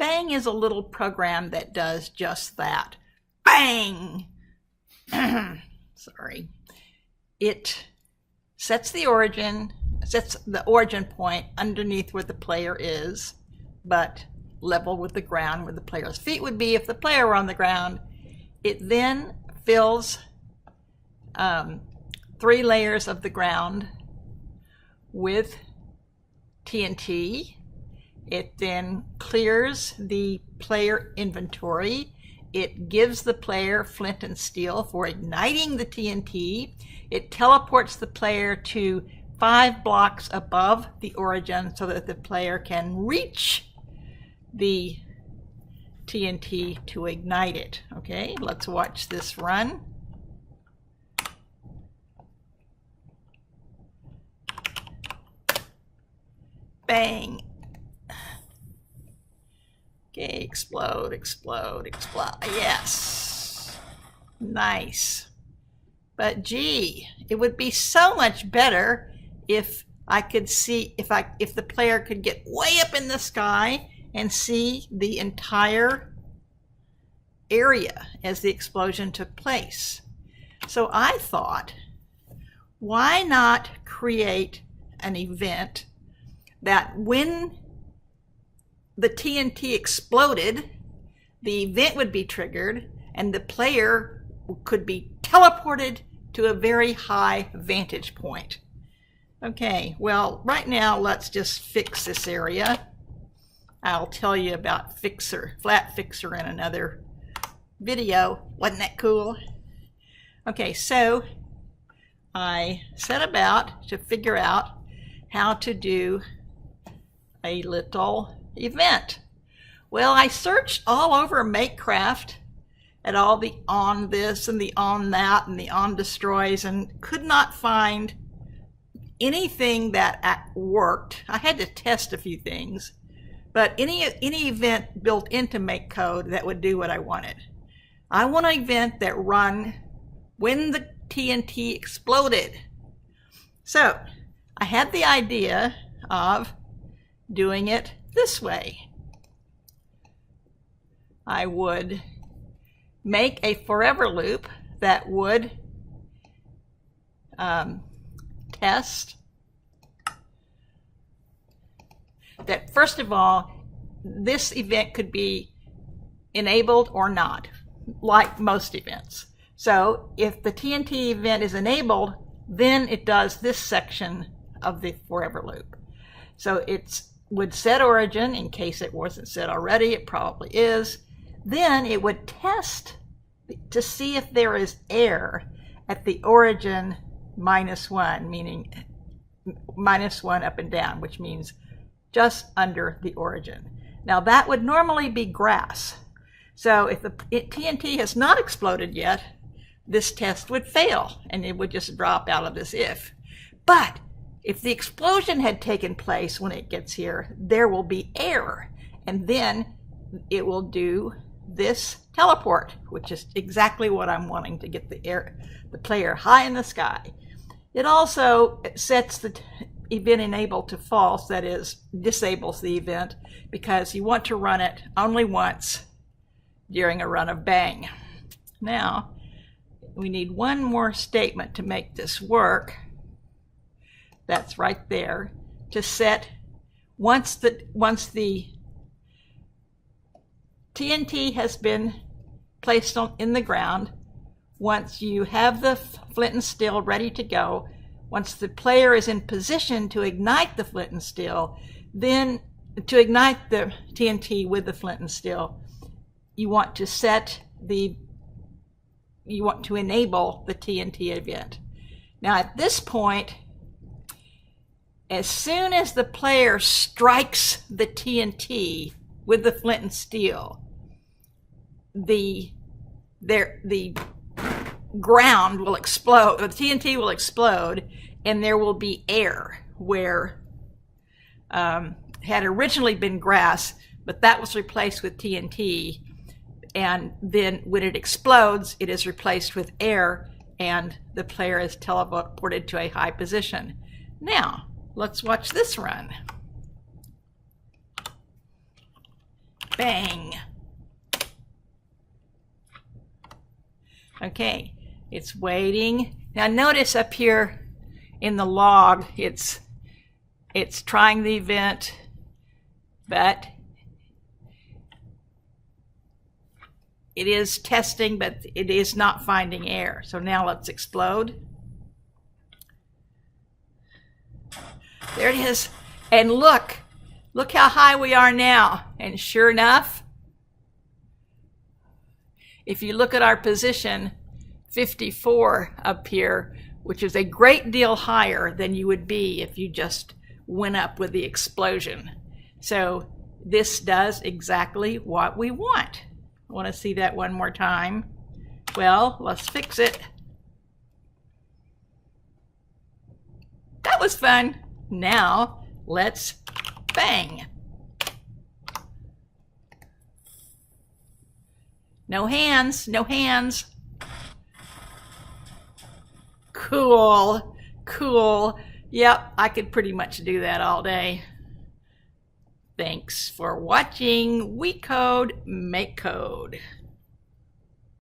Bang is a little program that does just that. Bang! Sorry. It sets the origin point underneath where the player is, but level with the ground where the player's feet would be if the player were on the ground. It then fills 3 layers of the ground with TNT. It then clears the player inventory. It gives the player flint and steel for igniting the TNT. It teleports the player to 5 blocks above the origin so that the player can reach the TNT to ignite it. Okay, let's watch this run. Bang. Okay, explode, explode, explode. Yes. Nice. But gee, it would be so much better if I could see, if the player could get way up in the sky and see the entire area as the explosion took place. So I thought, why not create an event that when the TNT exploded, the event would be triggered and the player could be teleported to a very high vantage point. Okay, well, right now let's just fix this area. I'll tell you about flat fixer in another video. Wasn't that cool? Okay, so I set about to figure out how to do a little event. Well, I searched all over MakeCraft at all the on this and the on that and the on destroys and could not find anything that worked. I had to test a few things, but any event built into MakeCode that would do what I wanted. I want an event that run when the TNT exploded. So I had the idea of doing it this way. I would make a forever loop that would test that, first of all, this event could be enabled or not, like most events. So if the TNT event is enabled, then it does this section of the forever loop. So it would set origin in case it wasn't set already. It probably is. Then it would test to see if there is air at the origin -1, meaning -1 up and down, which means just under the origin. Now that would normally be grass. So if the TNT has not exploded yet, this test would fail and it would just drop out of this if. But if the explosion had taken place when it gets here, there will be air, and then it will do this teleport, which is exactly what I'm wanting, to get the player high in the sky. It also sets the event enabled to false, that is, disables the event, because you want to run it only once during a run of Bang. Now, we need one more statement to make this work. That's right there, to set once the TNT has been placed in the ground, once you have the flint and steel ready to go, once the player is in position to ignite the flint and steel, then to ignite the TNT with the flint and steel, you want to enable the TNT event. Now at this point, as soon as the player strikes the TNT with the flint and steel, the ground will explode, the TNT will explode, and there will be air where had originally been grass, but that was replaced with TNT, and then when it explodes, it is replaced with air, and the player is teleported to a high position. Now, let's watch this run. Bang. Okay, it's waiting. Now notice up here in the log, it's trying the event, but it is testing, but it is not finding air. So now let's explode. There it is. And look how high we are now. And sure enough, if you look at our position, 54 up here, which is a great deal higher than you would be if you just went up with the explosion. So this does exactly what we want. I want to see that one more time. Well, let's fix it. That was fun. Now let's bang. No hands, no hands. Cool, cool. Yep, I could pretty much do that all day. Thanks for watching. We Code, Make Code.